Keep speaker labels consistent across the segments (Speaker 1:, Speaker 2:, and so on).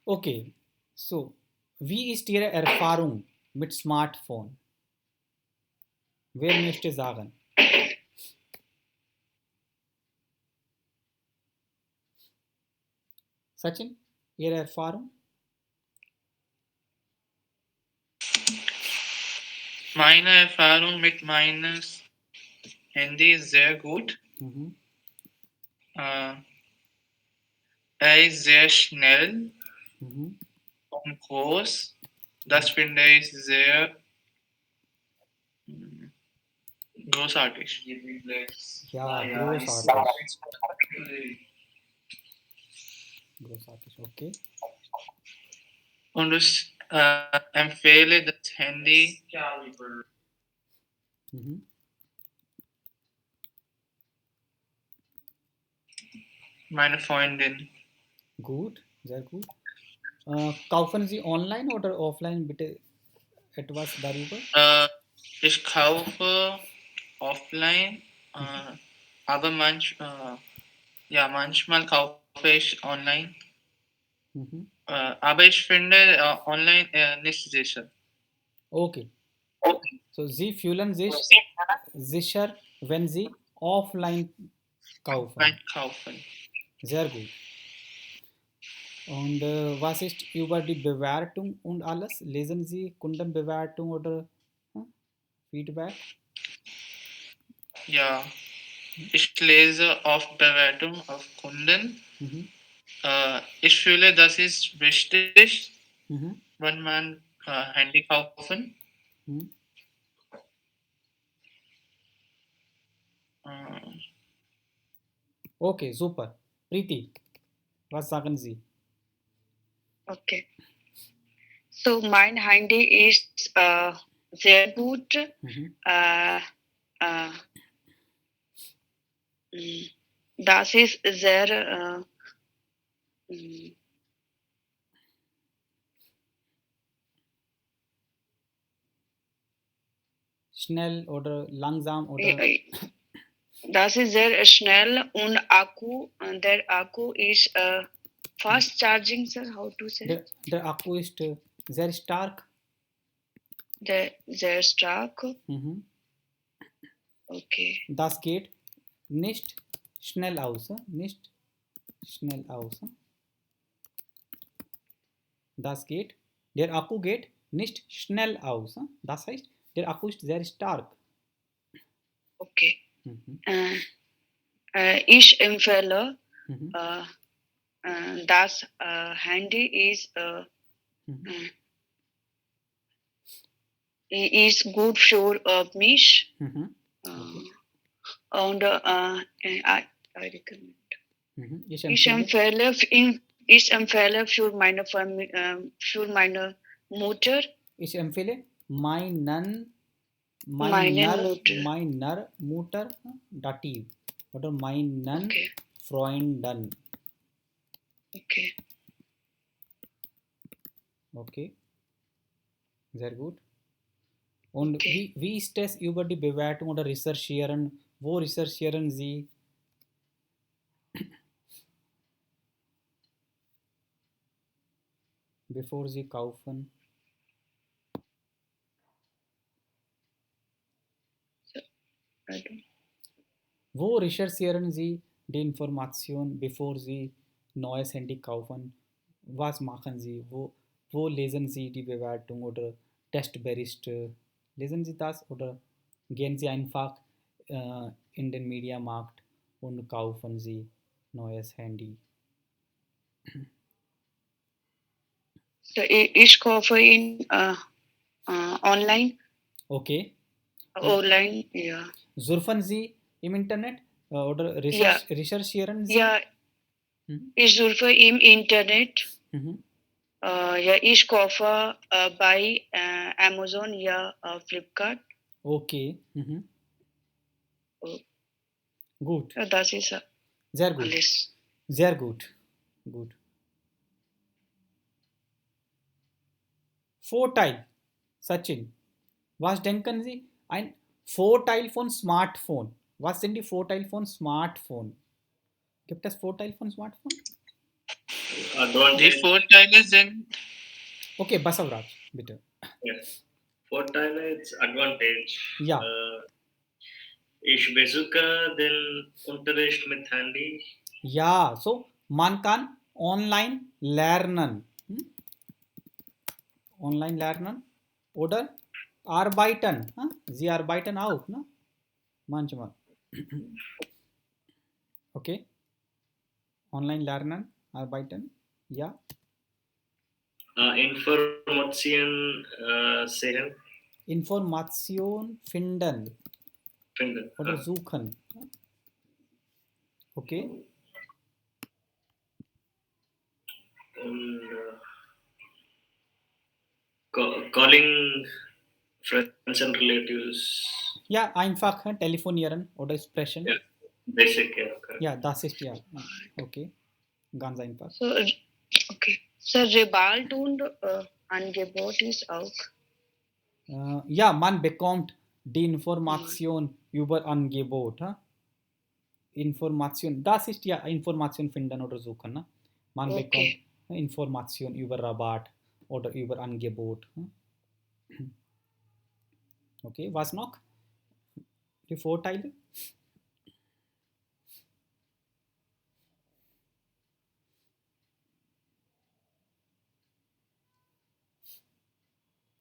Speaker 1: Okay, so wie ist Ihre Erfahrung mit Smartphone? Wer möchte sagen? Sachin, Ihre Erfahrung?
Speaker 2: Meine Erfahrung mit meines Handy ist sehr gut. Er ist sehr schnell und groß. Das finde ich sehr großartig.
Speaker 1: Ja, großartig. Großartig, okay.
Speaker 2: Und ich empfehle das Handy meine Freundin.
Speaker 1: Gut, sehr gut. Kaufen Sie online oder offline bitte etwas darüber?
Speaker 2: Ich kaufe offline, aber manchmal kaufe ich online. Aber ich finde online nicht sicher.
Speaker 1: Okay. So Sie fühlen sich sicher, wenn Sie offline kaufen. Sehr gut. Und was ist über die Bewertung und alles? Lesen Sie Kundenbewertung oder Feedback?
Speaker 2: Ja, ich lese oft Bewertung auf Kunden. Ich fühle, das ist wichtig, wenn man Handy kaufen.
Speaker 1: Okay, super. Preeti, was sagen Sie?
Speaker 3: Okay. So mein Handy ist sehr gut. Das ist sehr
Speaker 1: schnell oder langsam oder?
Speaker 3: Das ist sehr schnell und der Akku ist fast charging, sir. How to say?
Speaker 1: Der Akku ist sehr stark.
Speaker 3: Sehr stark. Okay.
Speaker 1: Das geht nicht schnell aus, nicht schnell aus. Das geht, der Akku geht nicht schnell aus. Das heißt, der Akku ist sehr stark.
Speaker 3: Okay. Ich empfehle, das Handy ist gut für mich. Und I recommend. Ich empfehle für meine Familie, für meine Mutter.
Speaker 1: Ich empfehle meiner Mutter Dativ oder meinen Freunden.
Speaker 3: Okay.
Speaker 1: Okay. Sehr gut. Und wie ist es über die Bewertung oder Recherchieren? Wo recherchieren Sie? Bevor Sie kaufen? Wo recherchieren Sie die Information, bevor Sie neues Handy kaufen? Was machen Sie? Wo lesen Sie die Bewertung oder Testbericht? Lesen Sie das oder gehen Sie einfach in den Mediamarkt und kaufen Sie neues Handy?
Speaker 3: So, ich kaufe ihn online.
Speaker 1: Okay.
Speaker 3: Online, ja.
Speaker 1: Surfen Sie im Internet oder recherchieren Sie?
Speaker 3: Ja, ich surfe im Internet. Ja, ich kaufe bei Amazon या Flipkart.
Speaker 1: Okay. Gut.
Speaker 3: Das ist
Speaker 1: sehr gut.
Speaker 3: Alles.
Speaker 1: Sehr gut. Gut. Vorteil, Sachin. Was denken Sie? Ein Vorteil von Smartphone. Was sind die Vorteile von Smartphone? Gibt es Vorteile von Smartphone?
Speaker 2: Die
Speaker 4: Advantage.
Speaker 2: Vorteile sind,
Speaker 1: Okay, Basavraj, bitte.
Speaker 4: Yeah. Vorteile ist Advantage.
Speaker 1: Ja.
Speaker 4: Ich besuche den Unterricht mit Handy.
Speaker 1: Ja, so man kann online lernen. Online lernen oder arbeiten. Sie arbeiten auch, ne? Manchmal. Okay. Online lernen, arbeiten. Ja.
Speaker 4: Information sehen.
Speaker 1: Information finden
Speaker 4: Finden.
Speaker 1: oder suchen. Okay.
Speaker 4: Und calling friends and relatives.
Speaker 1: Ja, einfach telefonieren oder sprechen.
Speaker 4: Ja, basic. Ja,
Speaker 1: Ja, das ist ja. Okay. Ganz einfach.
Speaker 3: So, okay. So, Rebald und Angebot ist auch.
Speaker 1: Ja, man bekommt die Information über Angebot. Information, das ist ja Information finden oder suchen. Ne? Man bekommt Information über Rabatt oder über Angebot. Okay, was noch? Die Vorteile?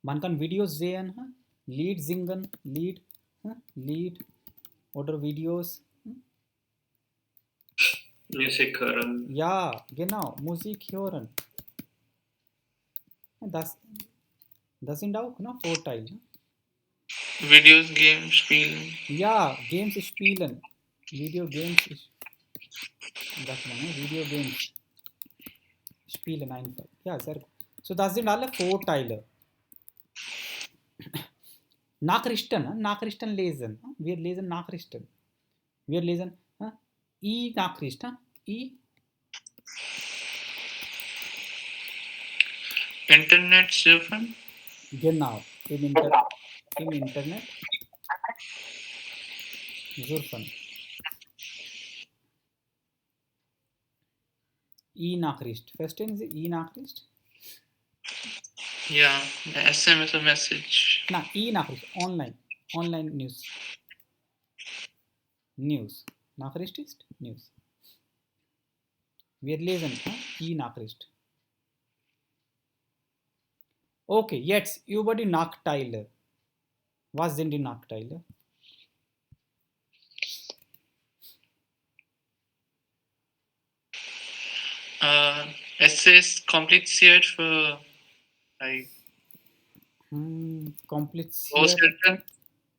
Speaker 1: Man kann Videos sehen, Lied singen, Lied oder Videos.
Speaker 4: Musik hören.
Speaker 1: Ja, genau, Musik hören. Das sind auch Vorteile.
Speaker 2: Videos, Games spielen.
Speaker 1: Ja, Games spielen. Video Games Video Games spielen einfach. Ja, sehr gut. So, das sind alle Vorteile. Nachrichten lesen. Wir lesen Nachrichten. Wir lesen E-Nachricht.
Speaker 2: Internet surfen.
Speaker 1: Genau, im Internet surfen. E-Nachricht. Verstehen Sie E-Nachricht?
Speaker 2: Ja, eine SMS oder Message.
Speaker 1: Na, E-Nachricht, online News. Nachricht ist News. Wir lesen E-Nachricht. Okay, jetzt über die Nachteile. Was sind die Nachteile?
Speaker 2: Es ist kompliziert für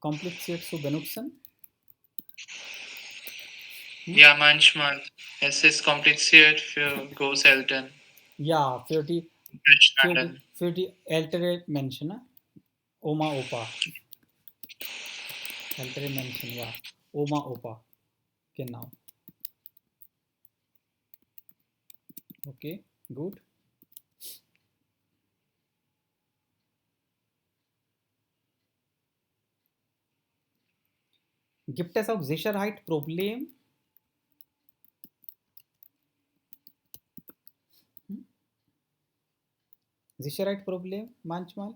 Speaker 1: kompliziert zu benutzen?
Speaker 2: Ja, manchmal. Es ist kompliziert für Großeltern.
Speaker 1: Ja, für die ältere Menschen, ne? Oma, Opa. Ältere Menschen, ja. Oma, Opa. Genau. Okay, gut. Gibt es auch Sicherheitsprobleme? Sicherheitsproblem manchmal?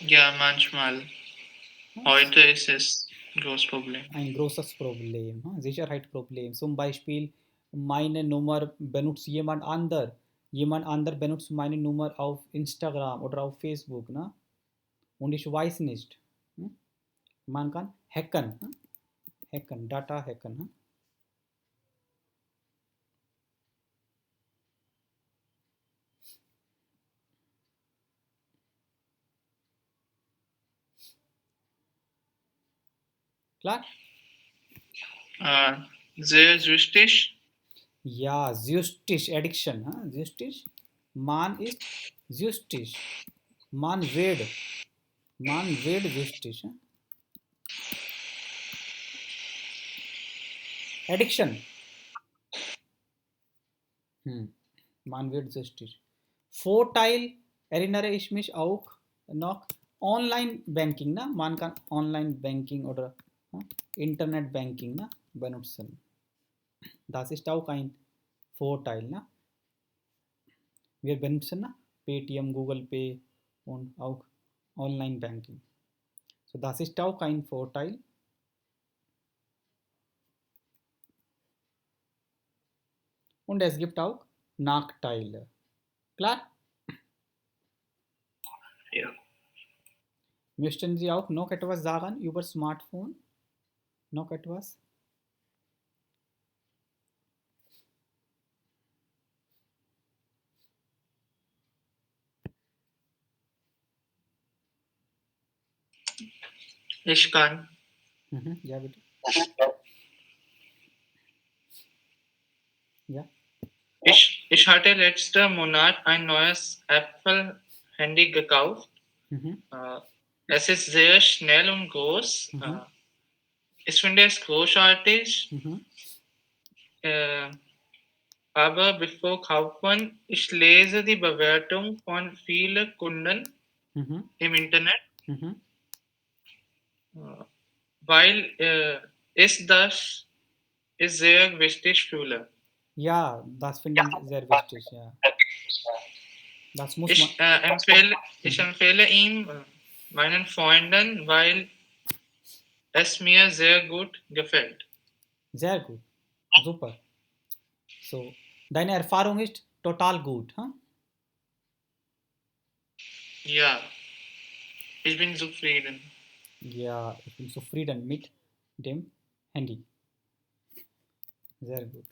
Speaker 2: Ja, manchmal. Heute ist es ein großes Problem.
Speaker 1: Ein großes Problem, Sicherheitsproblem. Zum Beispiel meine Nummer benutzt jemand anderer. Jemand anderer benutzt meine Nummer auf Instagram oder auf Facebook. Ne? Und ich weiß nicht. Man kann hacken. Data hacken. Klar?
Speaker 2: Sehr süchtig.
Speaker 1: Ja, süchtig, Addiction. Süchtig. Man ist süchtig. Man wird süchtig. Addiction. Man wird süchtig. Vorteil erinnere ich mich auch noch Online-Banking. Ne? Man kann Online-Banking oder Internet-Banking benutzen. Das ist auch ein Vorteil. Ne? Wir benutzen Paytm, Google Pay und auch Online-Banking. So, das ist auch ein Vorteil. Und es gibt auch Nachteile. Klar?
Speaker 4: Ja.
Speaker 1: Möchten Sie auch noch etwas sagen über Smartphone? Noch etwas?
Speaker 2: Ich kann.
Speaker 1: Ja, bitte. Ja.
Speaker 2: Ich hatte letzten Monat ein neues Apple-Handy gekauft. Es ist sehr schnell und groß. Ich finde es großartig. Aber bevor kaufen, ich lese die Bewertung von vielen Kunden im Internet, weil ich das ist sehr wichtig fühle.
Speaker 1: Ja, das finde ich sehr wichtig. Ja. Das muss man.
Speaker 2: Ich empfehle ihm meinen Freunden, weil es mir sehr gut gefällt.
Speaker 1: Sehr gut. Super. So, deine Erfahrung ist total gut. Huh?
Speaker 2: Ja, ich bin zufrieden.
Speaker 1: Ja, ich bin zufrieden mit dem Handy. Sehr gut.